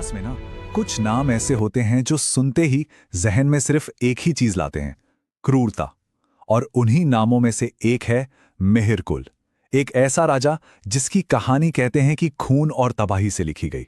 इतिहास में ना कुछ नाम ऐसे होते हैं जो सुनते ही जहन में सिर्फ एक ही चीज लाते हैं, क्रूरता। और उन्हीं नामों में से एक है मिहिरकुल, एक ऐसा राजा जिसकी कहानी कहते हैं कि खून और तबाही से लिखी गई।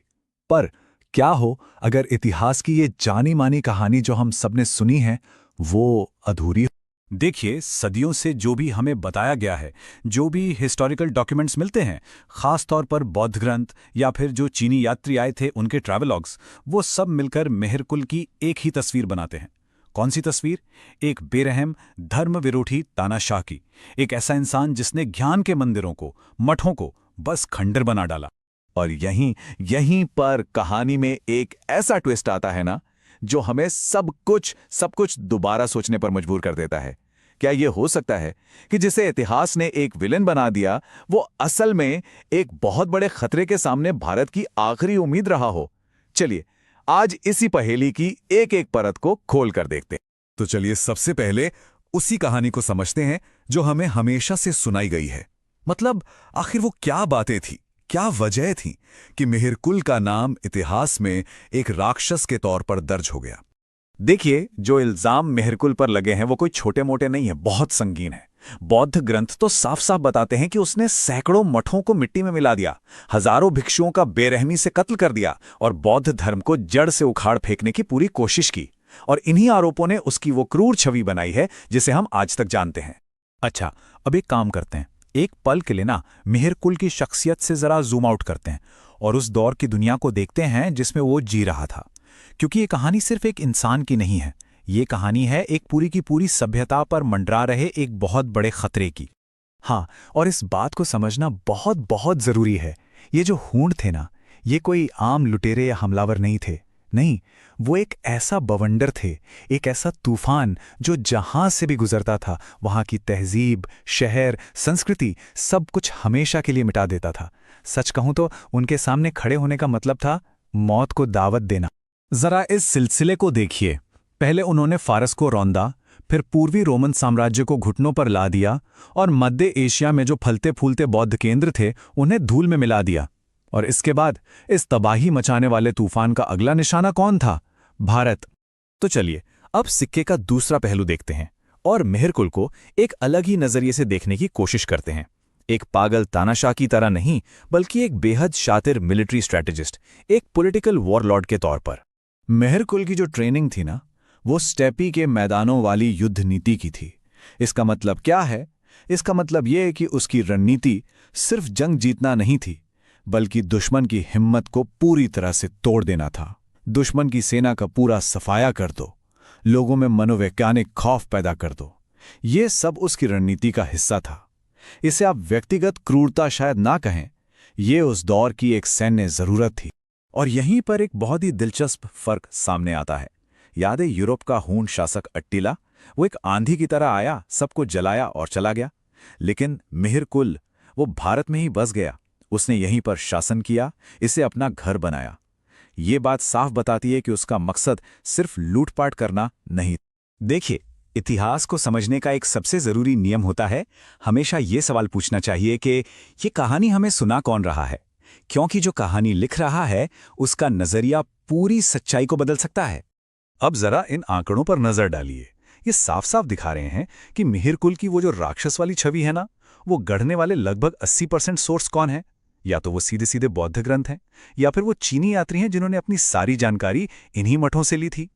पर क्या हो अगर इतिहास की ये जानी मानी कहानी जो हम सबने सुनी है वो अधूरी। देखिए, सदियों से जो भी हमें बताया गया है, जो भी हिस्टोरिकल डॉक्यूमेंट्स मिलते हैं, खास तौर पर बौद्ध ग्रंथ या फिर जो चीनी यात्री आए थे उनके ट्रैवलॉग्स, वो सब मिलकर मिहिरकुल की एक ही तस्वीर बनाते हैं। कौन सी तस्वीर? एक बेरहम, धर्म विरोधी तानाशाह की। एक ऐसा इंसान जिसने ज्ञान के मंदिरों को, मठों को बस खंडर बना डाला। और यहीं यहीं पर कहानी में एक ऐसा ट्विस्ट आता है ना, जो हमें सब कुछ दोबारा सोचने पर मजबूर कर देता है। क्या यह हो सकता है कि जिसे इतिहास ने एक विलेन बना दिया, वो असल में एक बहुत बड़े खतरे के सामने भारत की आखिरी उम्मीद रहा हो? चलिए आज इसी पहेली की एक एक परत को खोल कर देखते हैं। तो चलिए सबसे पहले उसी कहानी को समझते हैं जो हमें हमेशा से सुनाई गई है। मतलब आखिर वो क्या बातें थी, क्या वजह थी कि मिहिरकुल का नाम इतिहास में एक राक्षस के तौर पर दर्ज हो गया। देखिए, जो इल्जाम मिहिरकुल पर लगे हैं वो कोई छोटे मोटे नहीं है, बहुत संगीन है। बौद्ध ग्रंथ तो साफ साफ बताते हैं कि उसने सैकड़ों मठों को मिट्टी में मिला दिया, हजारों भिक्षुओं का बेरहमी से कत्ल कर दिया और बौद्ध धर्म को जड़ से उखाड़ फेंकने की पूरी कोशिश की। और इन्हीं आरोपों ने उसकी वो क्रूर छवि बनाई है जिसे हम आज तक जानते हैं। अच्छा, अब एक काम करते हैं, एक पल के लिए ना मिहिरकुल की शख्सियत से जरा जूम आउट करते हैं और उस दौर की दुनिया को देखते हैं जिसमें वो जी रहा था। क्योंकि ये कहानी सिर्फ एक इंसान की नहीं है, ये कहानी है एक पूरी की पूरी सभ्यता पर मंडरा रहे एक बहुत बड़े खतरे की। हाँ, और इस बात को समझना बहुत बहुत जरूरी है। ये जो हूंड थे ना, ये कोई आम लुटेरे या हमलावर नहीं थे। नहीं, वो एक ऐसा बवंडर थे, एक ऐसा तूफान जो जहां से भी गुजरता था वहां की तहजीब, शहर, संस्कृति सब कुछ हमेशा के लिए मिटा देता था। सच कहूं तो उनके सामने खड़े होने का मतलब था मौत को दावत देना। जरा इस सिलसिले को देखिए। पहले उन्होंने फारस को रौंदा, फिर पूर्वी रोमन साम्राज्य को घुटनों पर ला दिया और मध्य एशिया में जो फलते फूलते बौद्ध केंद्र थे उन्हें धूल में मिला दिया। और इसके बाद इस तबाही मचाने वाले तूफान का अगला निशाना कौन था? भारत। तो चलिए अब सिक्के का दूसरा पहलू देखते हैं और मिहिरकुल को एक अलग ही नजरिए से देखने की कोशिश करते हैं। एक पागल तानाशाह की तरह नहीं, बल्कि एक बेहद शातिर मिलिट्री स्ट्रैटेजिस्ट, एक पॉलिटिकल वॉरलॉर्ड के तौर पर। मिहिरकुल की जो ट्रेनिंग थी ना, वो स्टेपी के मैदानों वाली युद्ध नीति की थी। इसका मतलब क्या है? इसका मतलब यह है कि उसकी रणनीति सिर्फ जंग जीतना नहीं थी, बल्कि दुश्मन की हिम्मत को पूरी तरह से तोड़ देना था। दुश्मन की सेना का पूरा सफाया कर दो, लोगों में मनोवैज्ञानिक खौफ पैदा कर दो। ये सब उसकी रणनीति का हिस्सा था। इसे आप व्यक्तिगत क्रूरता शायद ना कहें, ये उस दौर की एक सैन्य जरूरत थी। और यहीं पर एक बहुत ही दिलचस्प फर्क सामने आता है। याद है यूरोप का हूण शासक अट्टिला? वो एक आंधी की तरह आया, सबको जलाया और चला गया। लेकिन मिहिरकुल, वो भारत में ही बस गया। उसने यहीं पर शासन किया, इसे अपना घर बनाया। ये बात साफ बताती है कि उसका मकसद सिर्फ लूटपाट करना नहीं। देखिए, इतिहास को समझने का एक सबसे जरूरी नियम होता है, हमेशा ये सवाल पूछना चाहिए कि ये कहानी हमें सुना कौन रहा है, क्योंकि जो कहानी लिख रहा है उसका नजरिया पूरी सच्चाई को बदल सकता है। अब जरा इन आंकड़ों पर नजर डालिए। ये साफ साफ दिखा रहे हैं कि मिहिरकुल की वो जो राक्षस वाली छवि है ना, वो गढ़ने वाले लगभग 80% सोर्स कौन है? या तो वो सीधे सीधे बौद्ध ग्रंथ हैं, या फिर वो चीनी यात्री हैं जिन्होंने अपनी सारी जानकारी इन्हीं मठों से ली थी।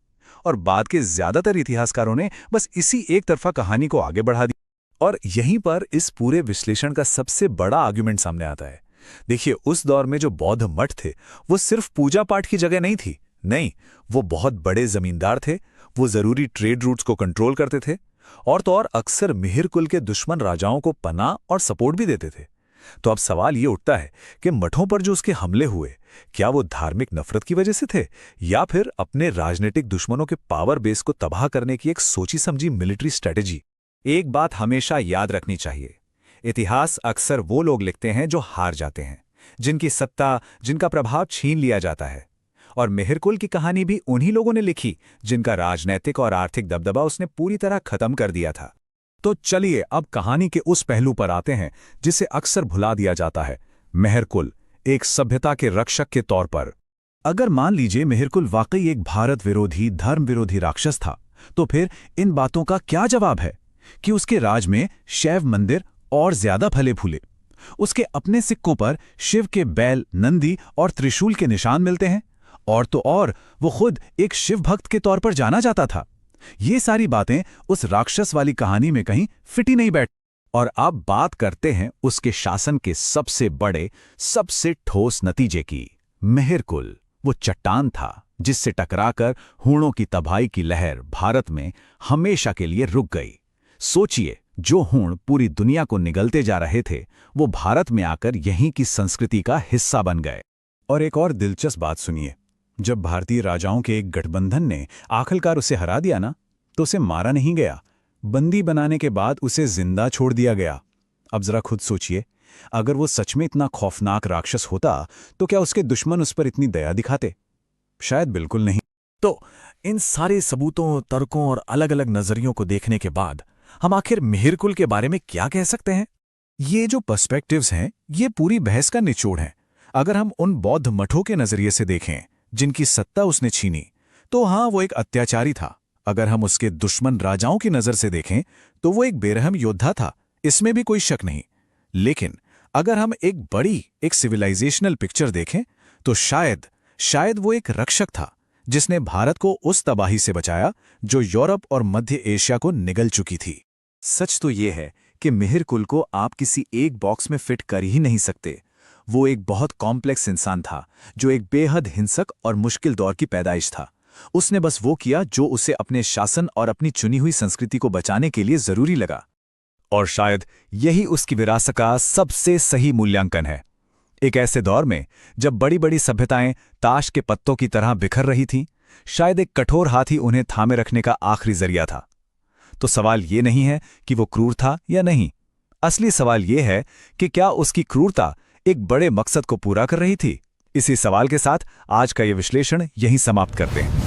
और बाद के ज्यादातर इतिहासकारों ने बस इसी एक तरफा कहानी को आगे बढ़ा दी। और यहीं पर इस पूरे विश्लेषण का सबसे बड़ा आर्गुमेंट सामने आता है। देखिए, उस दौर में जो बौद्ध मठ थे वो सिर्फ पूजा पाठ की जगह नहीं थी। नहीं, वो बहुत बड़े जमींदार थे, वो जरूरी ट्रेड रूट्स को कंट्रोल करते थे, और तो और अक्सर मिहिरकुल के दुश्मन राजाओं को पनाह और सपोर्ट भी देते थे। तो अब सवाल ये उठता है कि मठों पर जो उसके हमले हुए, क्या वो धार्मिक नफरत की वजह से थे, या फिर अपने राजनीतिक दुश्मनों के पावर बेस को तबाह करने की एक सोची समझी मिलिट्री स्ट्रेटेजी? एक बात हमेशा याद रखनी चाहिए, इतिहास अक्सर वो लोग लिखते हैं जो हार जाते हैं, जिनकी सत्ता, जिनका प्रभाव छीन लिया जाता है। और मिहिरकुल की कहानी भी उन्हीं लोगों ने लिखी जिनका राजनैतिक और आर्थिक दबदबा उसने पूरी तरह खत्म कर दिया था। तो चलिए अब कहानी के उस पहलू पर आते हैं जिसे अक्सर भुला दिया जाता है, मिहिरकुल एक सभ्यता के रक्षक के तौर पर। अगर मान लीजिए मिहिरकुल वाकई एक भारत विरोधी धर्म विरोधी राक्षस था, तो फिर इन बातों का क्या जवाब है कि उसके राज में शैव मंदिर और ज्यादा फले फूले। उसके अपने सिक्कों पर शिव के बैल, नंदी और त्रिशूल के निशान मिलते हैं, और तो और वो खुद एक शिव भक्त के तौर पर जाना जाता था। ये सारी बातें उस राक्षस वाली कहानी में कहीं फिट ही नहीं बैठ। और अब बात करते हैं उसके शासन के सबसे बड़े, सबसे ठोस नतीजे की। मिहिरकुल वो चट्टान था जिससे टकराकर हूणों की तबाही की लहर भारत में हमेशा के लिए रुक गई। सोचिए, जो हूण पूरी दुनिया को निगलते जा रहे थे, वो भारत में आकर यहीं की संस्कृति का हिस्सा बन गए। और एक और दिलचस्प बात सुनिए, जब भारतीय राजाओं के एक गठबंधन ने आखिरकार उसे हरा दिया ना, तो उसे मारा नहीं गया, बंदी बनाने के बाद उसे जिंदा छोड़ दिया गया। अब जरा खुद सोचिए, अगर वो सच में इतना खौफनाक राक्षस होता, तो क्या उसके दुश्मन उस पर इतनी दया दिखाते? शायद बिल्कुल नहीं। तो इन सारे सबूतों, तर्कों और अलग-अलग नजरियों को देखने के बाद हम आखिर मिहिरकुल के बारे में क्या कह सकते हैं? ये जो पर्सपेक्टिव्स हैं, ये पूरी बहस का निचोड़ है। अगर हम उन बौद्ध मठों के नजरिए से देखें जिनकी सत्ता उसने छीनी, तो हाँ, वो एक अत्याचारी था। अगर हम उसके दुश्मन राजाओं की नजर से देखें, तो वो एक बेरहम योद्धा था, इसमें भी कोई शक नहीं। लेकिन अगर हम एक सिविलाइजेशनल पिक्चर देखें, तो शायद वो एक रक्षक था जिसने भारत को उस तबाही से बचाया जो यूरोप और मध्य एशिया को निगल चुकी थी। सच तो ये है कि मिहिरकुल को आप किसी एक बॉक्स में फिट कर ही नहीं सकते। वो एक बहुत कॉम्प्लेक्स इंसान था जो एक बेहद हिंसक और मुश्किल दौर की पैदाइश था। उसने बस वो किया जो उसे अपने शासन और अपनी चुनी हुई संस्कृति को बचाने के लिए जरूरी लगा। और शायद यही उसकी विरासत का सबसे सही मूल्यांकन है। एक ऐसे दौर में जब बड़ी बड़ी सभ्यताएं ताश के पत्तों की तरह बिखर रही थीं, शायद एक कठोर हाथ ही उन्हें थामे रखने का आखिरी जरिया था। तो सवाल ये नहीं है कि वो क्रूर था या नहीं। असली सवाल ये है कि क्या उसकी क्रूरता एक बड़े मकसद को पूरा कर रही थी। इसी सवाल के साथ आज का ये विश्लेषण यहीं समाप्त करते हैं।